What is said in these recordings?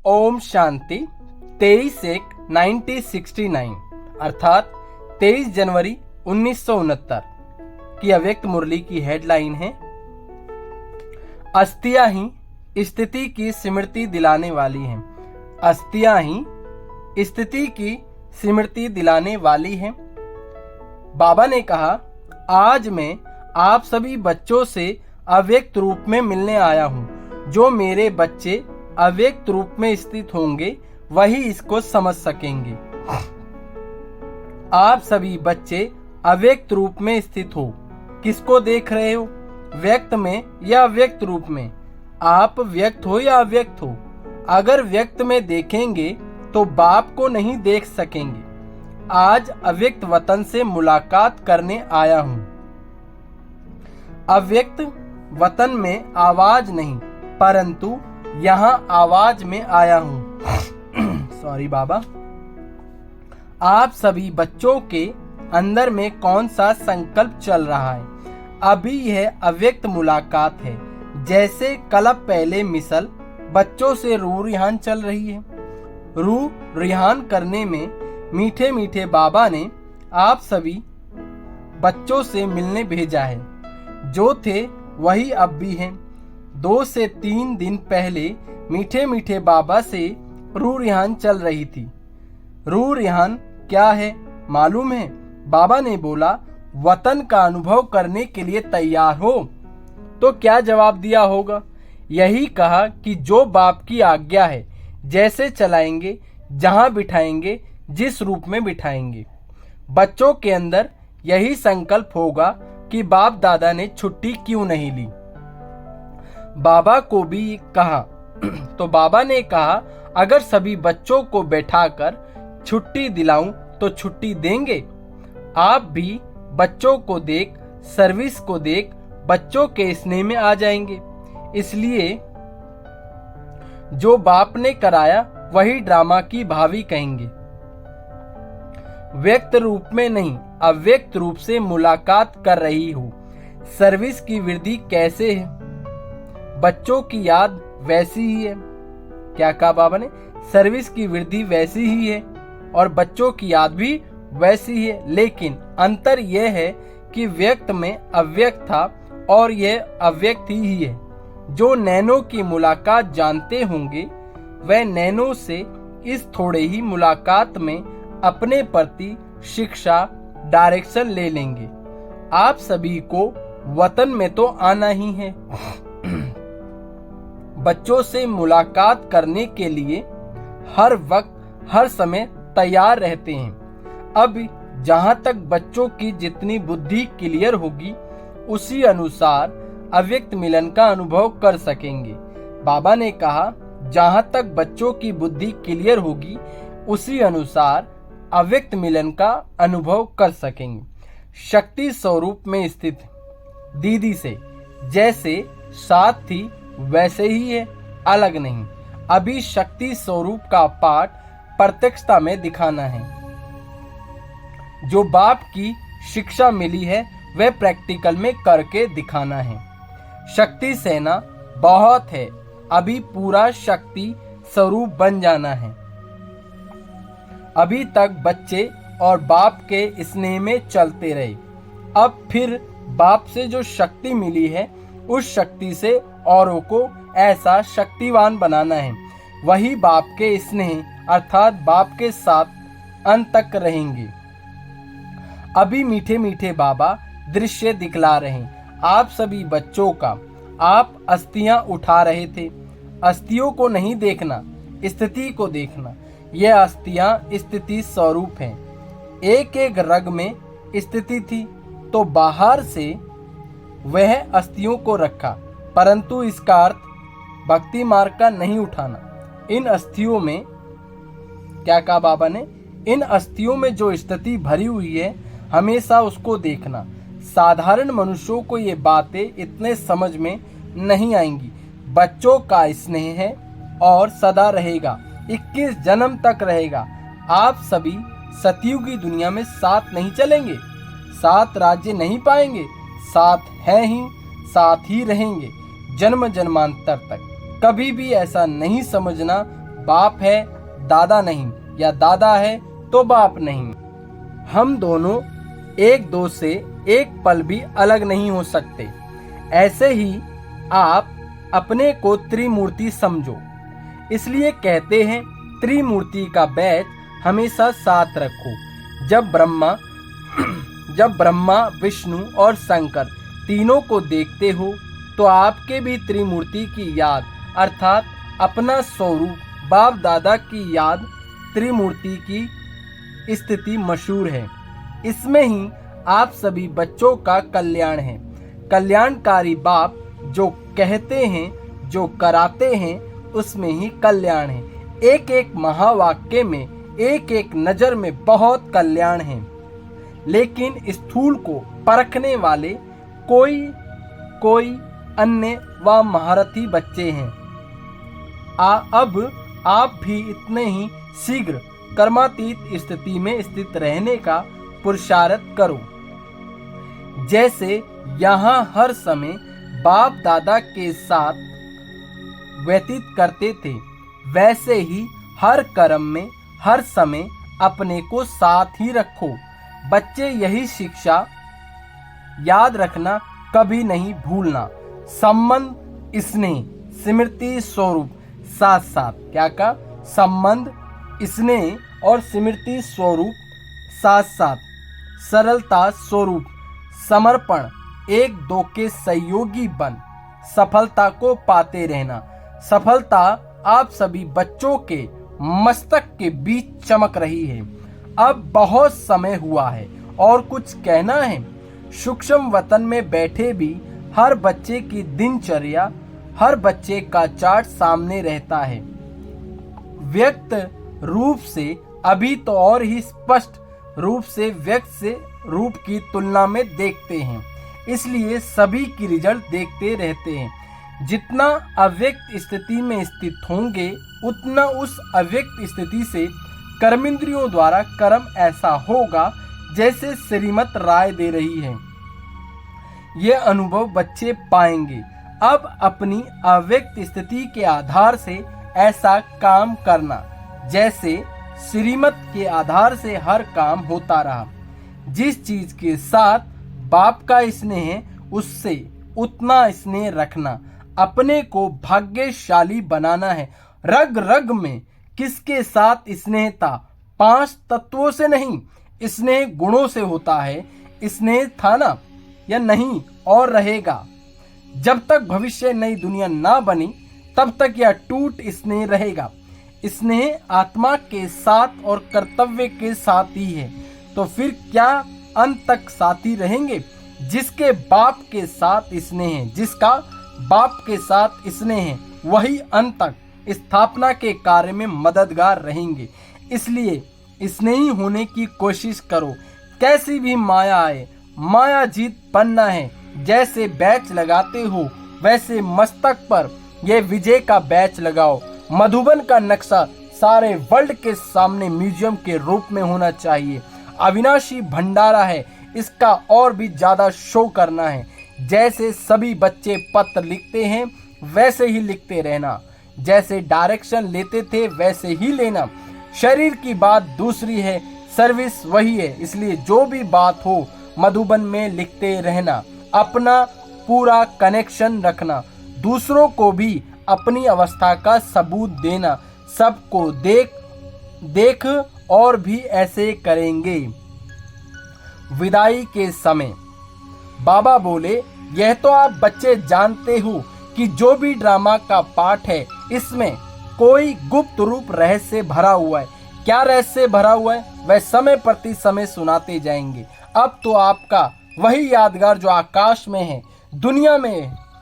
ओम शांति। 23/1/1969 अर्थात 23 जनवरी 1969 की अव्यक्त मुरली की हेडलाइन है, अस्थियां ही स्थिति की स्मृति दिलाने वाली हैं। अस्थियां ही स्थिति की स्मृति दिलाने वाली हैं। बाबा ने कहा, आज मैं आप सभी बच्चों से अव्यक्त रूप में मिलने आया हूँ। जो मेरे बच्चे अव्यक्त रूप में स्थित होंगे वही इसको समझ सकेंगे। आप सभी बच्चे अव्यक्त रूप में स्थित हो। किसको देख रहे हो, व्यक्त में या अव्यक्त रूप में? आप व्यक्त हो या अव्यक्त हो? अगर व्यक्त में देखेंगे तो बाप को नहीं देख सकेंगे। आज अव्यक्त वतन से मुलाकात करने आया हूं। अव्यक्त वतन में आवाज नहीं, परंतु यहां आवाज में आया हूं। सॉरी बाबा। आप सभी बच्चों के अंदर में कौन सा संकल्प चल रहा है? अभी यह अव्यक्त मुलाकात है। जैसे कलब पहले मिसल बच्चों से रूह रिहान चल रही है। रूह रिहान करने में मीठे मीठे बाबा ने आप सभी बच्चों से मिलने भेजा है। जो थे वही अब भी हैं। 2 से 3 दिन पहले मीठे मीठे बाबा से रूह रिहान चल रही थी। रूह रिहान क्या है मालूम है? बाबा ने बोला, वतन का अनुभव करने के लिए तैयार हो? तो क्या जवाब दिया होगा? यही कहा कि जो बाप की आज्ञा है, जैसे चलाएंगे, जहां बिठाएंगे, जिस रूप में बिठाएंगे। बच्चों के अंदर यही संकल्प होगा कि बाप दादा ने छुट्टी क्यों नहीं ली। बाबा को भी कहा तो बाबा ने कहा, अगर सभी बच्चों को बैठाकर छुट्टी दिलाऊं तो छुट्टी देंगे। आप भी बच्चों को देख, सर्विस को देख, बच्चों के स्नेह में आ जाएंगे। इसलिए जो बाप ने कराया वही ड्रामा की भावी कहेंगे। व्यक्त रूप में नहीं, अव्यक्त रूप से मुलाकात कर रही हूं। सर्विस की वृद्धि कैसे है? बच्चों की याद वैसी ही है। क्या कहा बाबा ने? सर्विस की वृद्धि वैसी ही है और बच्चों की याद भी वैसी ही है। लेकिन अंतर यह है कि व्यक्त में अव्यक्त था और यह अव्यक्त ही है। जो नैनो की मुलाकात जानते होंगे वह नैनो से इस थोड़े ही मुलाकात में अपने प्रति शिक्षा, डायरेक्शन ले लेंगे। आप सभी को वतन में तो आना ही है। बच्चों से मुलाकात करने के लिए हर वक्त, हर समय तैयार रहते हैं। अब जहां तक बच्चों की जितनी बुद्धि क्लियर होगी, उसी अनुसार अव्यक्त मिलन का अनुभव कर सकेंगे। बाबा ने कहा, जहां तक बच्चों की बुद्धि क्लियर होगी, उसी अनुसार अव्यक्त मिलन का अनुभव कर सकेंगे। शक्ति स्वरूप में स्थित दीदी से जैसे साथ थी वैसे ही है, अलग नहीं। अभी शक्ति स्वरूप का पाठ प्रत्यक्षता में दिखाना है। जो बाप की शिक्षा मिली है वह प्रैक्टिकल में करके दिखाना है। शक्ति सेना बहुत है, अभी पूरा शक्ति स्वरूप बन जाना है। अभी तक बच्चे और बाप के स्नेह में चलते रहे। अब फिर बाप से जो शक्ति मिली है, उस शक्ति से औरों को ऐसा शक्तिवान बनाना है। वही बाप के स्नेह अर्थात बाप के साथ अंत तक रहेंगे। अभी मीठे मीठे बाबा दृश्य दिखला रहे हैं आप सभी बच्चों का। आप अस्थियां उठा रहे थे। अस्थियों को नहीं देखना, स्थिति को देखना। यह अस्थियां स्थिति स्वरूप हैं। एक एक रग में स्थिति थी तो बाहर से वह अस्थियों को रखा, परंतु इसका अर्थ भक्ति मार्ग का नहीं उठाना। इन अस्थियों में क्या कहा बाबा ने? इन अस्थियों में जो स्थिति भरी हुई है, हमेशा उसको देखना। साधारण मनुष्यों को ये बातें इतने समझ में नहीं आएंगी। बच्चों का स्नेह है और सदा रहेगा, 21 जन्म तक रहेगा। आप सभी सतयुगी दुनिया में साथ नहीं चलेंगे, साथ राज्य नहीं पाएंगे, साथ हैं ही, साथ ही रहेंगे जन्म जन्मांतर तक। कभी भी ऐसा नहीं समझना बाप है दादा नहीं, या दादा है तो बाप नहीं। हम दोनों एक दो से एक पल भी अलग नहीं हो सकते। ऐसे ही आप अपने को त्रिमूर्ति समझो। इसलिए कहते हैं त्रिमूर्ति का बैच हमेशा साथ रखो। जब ब्रह्मा विष्णु और शंकर तीनों को देखते हो तो आपके भी त्रिमूर्ति की याद अर्थात अपना स्वरूप बाप दादा की याद त्रिमूर्ति की स्थिति मशहूर है। इसमें ही आप सभी बच्चों का कल्याण है। कल्याणकारी बाप जो कहते हैं जो कराते हैं उसमें ही कल्याण है। एक एक महावाक्य में एक एक नजर में बहुत कल्याण है। लेकिन स्थूल को परखने वाले कोई अन्य व महारथी बच्चे हैं। अब आप भी इतने ही शीघ्र कर्मातीत स्थिति में स्थित रहने का पुरुषार्थ करो। जैसे यहाँ हर समय बाप दादा के साथ व्यतीत करते थे, वैसे ही हर कर्म में हर समय अपने को साथ ही रखो। बच्चे यही शिक्षा याद रखना कभी नहीं भूलना। संबंध स्नेह स्मृति स्वरूप साथ साथ क्या का संबंध स्नेह और स्मृति स्वरूप साथ साथ सरलता स्वरूप समर्पण एक दो के सहयोगी बन सफलता को पाते रहना। सफलता आप सभी बच्चों के मस्तक के बीच चमक रही है। अब बहुत समय हुआ है और कुछ कहना है। सूक्ष्म वतन में बैठे भी हर बच्चे की दिनचर्या हर बच्चे का चार्ट सामने रहता है। व्यक्त रूप से अभी तो और ही स्पष्ट रूप से व्यक्त से रूप की तुलना में देखते हैं, इसलिए सभी की रिजल्ट देखते रहते हैं। जितना अव्यक्त स्थिति में स्थित होंगे उतना उस अव्यक्त स्थिति से कर्मेंद्रियों द्वारा कर्म ऐसा होगा जैसे श्रीमत राय दे रही है। ये अनुभव बच्चे पाएंगे। अब अपनी अव्यक्त स्थिति के आधार से ऐसा काम करना जैसे श्रीमत के आधार से हर काम होता रहा। जिस चीज के साथ बाप का स्नेह है उससे उतना स्नेह रखना। अपने को भाग्यशाली बनाना है। रग रग में किसके साथ स्नेह था? 5 तत्वों से नहीं, स्नेह गुणों से होता है। स्नेह था ना या नहीं और रहेगा। जब तक भविष्य नई दुनिया ना बनी तब तक यह टूट स्नेह रहेगा। स्नेह आत्मा के साथ और कर्तव्य के साथ ही है, तो फिर क्या अंत तक साथी रहेंगे? जिसके बाप के साथ स्नेह है, जिसका बाप के साथ स्नेह है, वही अंत तक स्थापना के कार्य में मददगार रहेंगे। इसलिए स्नेही होने की कोशिश करो। कैसी भी माया आए, माया जीत बनना है। जैसे बैच लगाते हो वैसे मस्तक पर यह विजय का बैच लगाओ। मधुबन का नक्शा सारे वर्ल्ड के सामने म्यूजियम के रूप में होना चाहिए। अविनाशी भंडारा है, इसका और भी ज्यादा शो करना है। जैसे सभी बच्चे पत्र लिखते हैं वैसे ही लिखते रहना। जैसे डायरेक्शन लेते थे वैसे ही लेना। शरीर की बात दूसरी है, सर्विस वही है। इसलिए जो भी बात हो मधुबन में लिखते रहना। अपना पूरा कनेक्शन रखना। दूसरों को भी अपनी अवस्था का सबूत देना। सबको देख और भी ऐसे करेंगे। विदाई के समय बाबा बोले, यह तो आप बच्चे जानते हो कि जो भी ड्रामा का पार्ट है इसमें कोई गुप्त रूप रहस्य भरा हुआ है। क्या रहस्य भरा हुआ है वह समय प्रति समय सुनाते जाएंगे। अब तो आपका वही यादगार जो आकाश में है,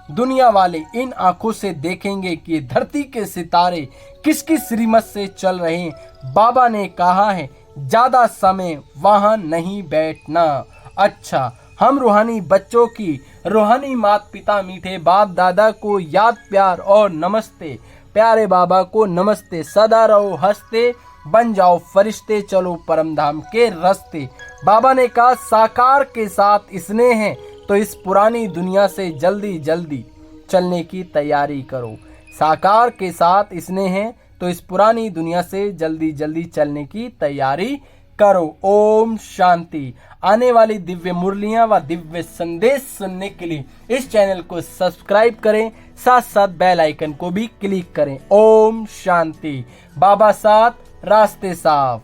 दुनिया वाले इन आंखों से देखेंगे कि धरती के सितारे किसकी श्रीमत से चल रहे हैं। बाबा ने कहा है ज्यादा समय वहां नहीं बैठना। अच्छा, हम रूहानी बच्चों की रूहानी माता पिता मीठे बाप दादा को याद प्यार और नमस्ते। प्यारे बाबा को नमस्ते। सदा रहो हंसते, बन जाओ फरिश्ते, चलो परम धाम के रास्ते। बाबा ने कहा साकार के साथ स्नेह है तो इस पुरानी दुनिया से जल्दी जल्दी चलने की तैयारी करो। साकार के साथ स्नेह है तो इस पुरानी दुनिया से जल्दी जल्दी चलने की तैयारी करो। ओम शांति। आने वाली दिव्य मुरलियां व दिव्य संदेश सुनने के लिए इस चैनल को सब्सक्राइब करें, साथ साथ बेल आइकन को भी क्लिक करें। ओम शांति। बाबा साथ, रास्ते साफ।